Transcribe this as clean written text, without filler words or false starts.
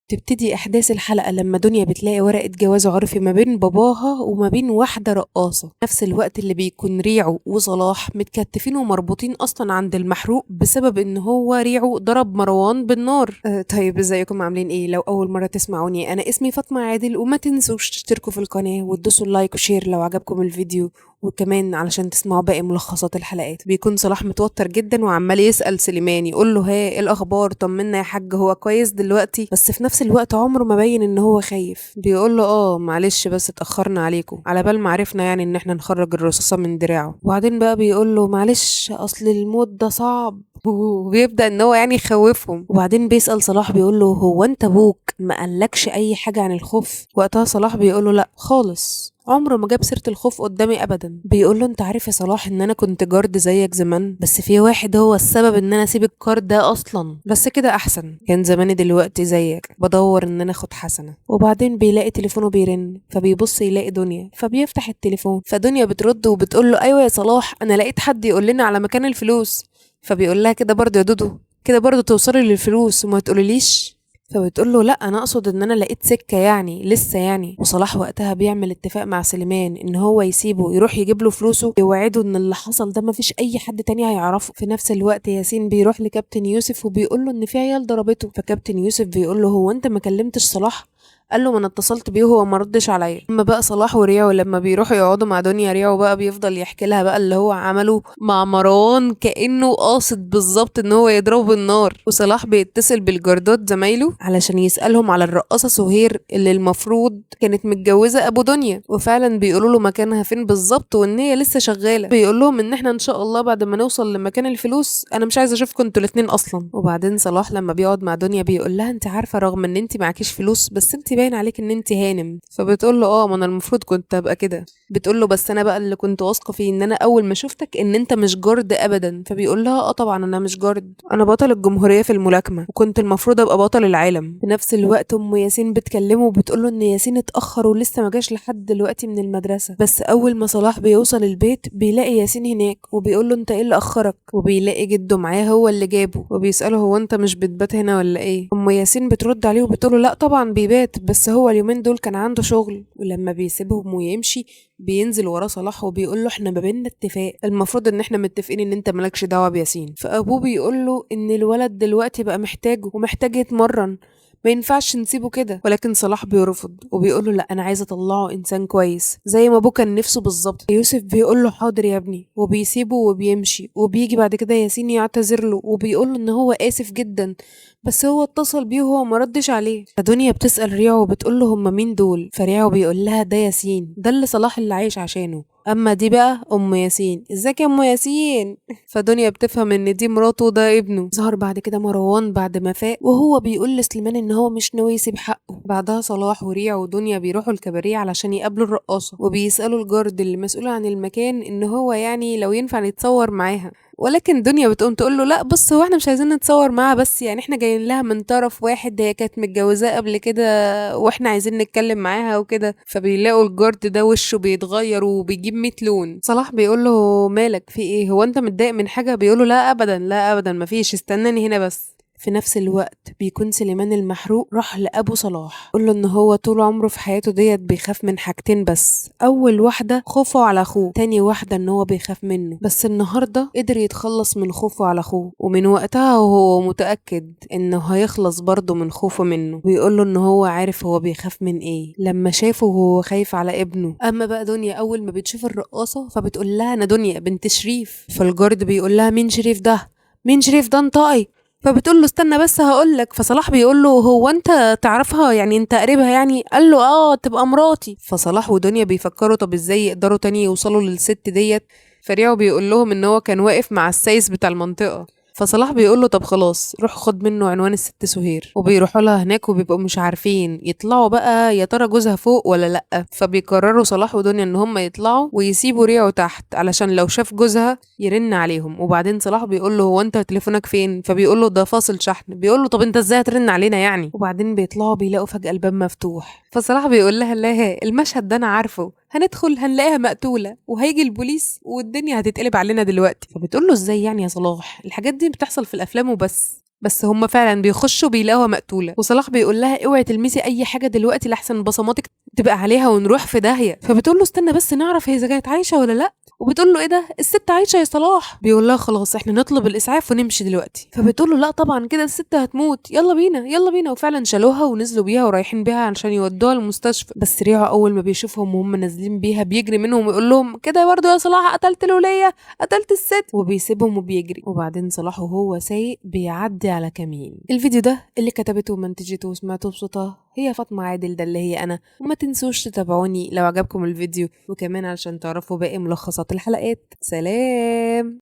تبتدي أحداث الحلقة لما دنيا بتلاقي ورقة جواز عرفي ما بين باباها وما بين واحدة رقاصة، نفس الوقت اللي بيكون ريعو وصلاح متكتفين ومربوطين أصلا عند المحروق بسبب إن هو ريعو ضرب مروان بالنار. طيب ازيكم عاملين ايه؟ لو أول مرة تسمعوني أنا اسمي فاطمة عادل، وما تنسوش تشتركوا في القناة وتدوسوا اللايك وشير لو عجبكم الفيديو، وكمان علشان تسمعوا باقي ملخصات الحلقات. بيكون صلاح متوتر جدا وعمال يسأل سليمان يقول له ها ايه الأخبار، طمنا يا حاج، هو كويس دلوقتي؟ بس في نفس الوقت عمره ما بين ان هو خايف. بيقول له معلش بس اتأخرنا عليكم، على بال ما عرفنا يعني ان احنا نخرج الرصاصة من دراعه. وبعدين بقى بيقول له معلش اصل الموت ده صعب، وبيبدأ ان هو يعني يخوفهم. وبعدين بيسأل صلاح بيقول له هو انت ابوك ما قالكش اي حاجة عن الخوف؟ وقتها صلاح بيقول له لا خالص، عمره ما جاب سيرة الخوف قدامي ابدا. بيقول له انت عارف يا صلاح ان انا كنت جارد زيك زمان، بس في واحد هو السبب ان انا اسيب الكارد ده اصلا، بس كده احسن، كان زماني دلوقتي زيك بدور ان انا اخد حسنة. وبعدين بيلاقي تليفونه بيرن، فبيبص يلاقي دنيا، فبيفتح التليفون، فدنيا بترد وبتقول له ايوه يا صلاح انا لقيت حد يقول لنا على مكان الفلوس. فبيقول لها كده برضه يا دودو، كده برضه توصلي للفلوس وما تقوليليش؟ فبتقول له لا انا اقصد ان انا لقيت سكه يعني لسه يعني. وصلاح وقتها بيعمل اتفاق مع سليمان ان هو يسيبه يروح يجيب له فلوسه، يوعده ان اللي حصل ده مفيش اي حد تاني هيعرفه. في نفس الوقت ياسين بيروح لكابتن يوسف وبيقول له ان في عيال ضربته، فكابتن يوسف بيقول له هو انت ما كلمتش صلاح؟ قال له ما انا اتصلت بيه وهو ما ردش عليا. اما بقى صلاح وريعو لما بيروحوا يقعدوا مع دنيا، ريعو بقى بيفضل يحكي لها بقى اللي هو عمله مع مروان كانه قاصد بالظبط ان هو يضربه بالنار. وصلاح بيتصل بالجردات زمايله علشان يسالهم على الرقاصه سهير اللي المفروض كانت متجوزه ابو دنيا، وفعلا بيقولوا له مكانها فين بالظبط وان هي لسه شغاله. بيقول لهم ان احنا ان شاء الله بعد ما نوصل لمكان الفلوس انا مش عايزه اشوفكم انتوا الاتنين اصلا. وبعدين صلاح لما بيقعد مع دنيا بيقول لها انت عارفه رغم ان انت معكيش فلوس بس انت باين عليك ان انت هانم. فبتقول له ما انا المفروض كنت ابقى كده. بتقول له بس انا بقى اللي كنت واثقه فيه ان انا اول ما شفتك ان انت مش جارد ابدا. فبيقول لها طبعا انا مش جارد، انا بطل الجمهوريه في الملاكمه وكنت المفروض ابقى بطل العالم. في نفس الوقت ام ياسين بتكلمه وبتقول له ان ياسين اتاخر ولسه ما جاش لحد دلوقتي من المدرسه. بس اول ما صلاح بيوصل البيت بيلاقي ياسين هناك وبيقول له انت ايه اللي اخرك؟ وبيلاقي جده معاه هو اللي جابه وبيساله هو انت مش بتبات هنا ولا ايه؟ ام ياسين بترد عليه وبتقول له لا طبعا بيبات، بس هو اليومين دول كان عنده شغل. ولما بيسيبهم ويمشي بينزل وراه صلاح وبيقول له احنا ما بيننا اتفاق، المفروض ان احنا متفقين ان انت مالكش دعوه بياسين. فابوه بيقول له ان الولد دلوقتي بقى محتاجه ومحتاج يتمرن، ما ينفعش نسيبه كده. ولكن صلاح بيرفض وبيقول له لا انا عايزه اطلعه انسان كويس زي ما ابوه كان نفسه بالظبط. يوسف بيقول له حاضر يا ابني وبيسيبه وبيمشي. وبيجي بعد كده ياسين يعتذر له وبيقول له ان هو اسف جدا، بس هو اتصل بيه وهو ما ردش عليه. فدنيا بتسأل ريعو وبتقول له هم مين دول؟ فريعو بيقول لها ده ياسين، ده اللي صلاح اللي عايش عشانه، اما دي بقى ام ياسين. ازيك يا ام ياسين؟ فدنيا بتفهم ان دي مراته وده ابنه. ظهر بعد كده مروان بعد ما فاق وهو بيقول لسليمان ان هو مش ناوي يسيب حقه. بعدها صلاح وريع ودنيا بيروحوا الكباريه علشان يقابلوا الرقاصه، وبيسالوا الجارد اللي مسؤول عن المكان ان هو يعني لو ينفع نتصور معاها. ولكن دنيا بتقوم تقول له لا بص هو احنا مش عايزين نتصور معاها، بس يعني احنا جايين لها من طرف واحد، هي كانت متجوزاه قبل كده واحنا عايزين نتكلم معاها وكده. فبيلاقوا الجارد ده وشه بيتغير وبيجيب 100 لون. صلاح بيقول له مالك في ايه، هو انت متضايق من حاجه؟ بيقول له لا ابدا لا ابدا مفيش، استناني هنا بس. في نفس الوقت بيكون سليمان المحروق راح لأبو صلاح قال له إن هو طول عمره في حياته ديت بيخاف من حاجتين بس، أول واحدة خوفه على أخوه، تاني واحدة إن هو بيخاف منه. بس النهاردة قدر يتخلص من خوفه على أخوه، ومن وقتها وهو متأكد إنه هيخلص برضه من خوفه منه. ويقول له إن هو عارف هو بيخاف من إيه لما شافه وهو خايف على ابنه. أما بقى دنيا أول ما بتشوف الرقاصة فبتقول لها أنا دنيا بنت شريف. فالجارد بيقول لها مين شريف ده؟ مين شريف ده انطقي؟ فبتقول له استنى بس هقولك. فصلاح بيقول له هو انت تعرفها يعني انت قريبها يعني؟ قال له تبقى مراتي. فصلاح ودنيا بيفكروا طب ازاي يقدروا تاني يوصلوا للست ديت. فريعو بيقول لهم ان هو كان واقف مع السايس بتاع المنطقة. فصلاح بيقول له طب خلاص روح خد منه عنوان الست سهير. وبيروحوا لها هناك وبيبقوا مش عارفين يطلعوا بقى يا ترى جوزها فوق ولا لا. فبيقرروا صلاح ودنيا ان هم يطلعوا ويسيبوا ريعو تحت علشان لو شاف جوزها يرن عليهم. وبعدين صلاح بيقول له هو انت تليفونك فين؟ فبيقول له ده فاصل شحن. بيقول له طب انت ازاي هترن علينا يعني؟ وبعدين بيطلعوا بيلاقوا فجأة الباب مفتوح. فصلاح بيقول لها لا المشهد ده انا عارفه، هندخل هنلاقيها مقتولة وهيجي البوليس والدنيا هتتقلب علينا دلوقتي. فبتقول له ازاي يعني يا صلاح، الحاجات دي بتحصل في الافلام وبس. بس هم فعلا بيخشوا بيلاقوها مقتولة، وصلاح بيقول لها اوعي تلمسي اي حاجة دلوقتي لحسن بصماتك تبقى عليها ونروح في داهية. فبتقول له استنى بس نعرف هي اذا كانت عايشة ولا لا. وبتقول له ايه ده، الست عايشة يا صلاح؟ بيقول لها خلاص احنا نطلب الاسعاف ونمشي دلوقتي. فبتقول له لا طبعا كده الست هتموت، يلا بينا يلا بينا. وفعلا شالوها ونزلوا بيها ورايحين بيها علشان يودوها المستشفى. بس ريعو اول ما بيشوفهم وهم نازلين بيها بيجري منهم ويقول لهم كده برضه يا صلاح قتلت الولية، قتلت الست، وبيسيبهم وبيجري. وبعدين صلاح وهو سايق بيعدي على كمين. الفيديو ده اللي كتبته ومنتجته وسمعته بصوتها هي فاطمة عادل، ده اللي هي انا. وما تنسوش تتابعوني لو عجبكم الفيديو، وكمان علشان تعرفوا باقي ملخصات الحلقات. سلام.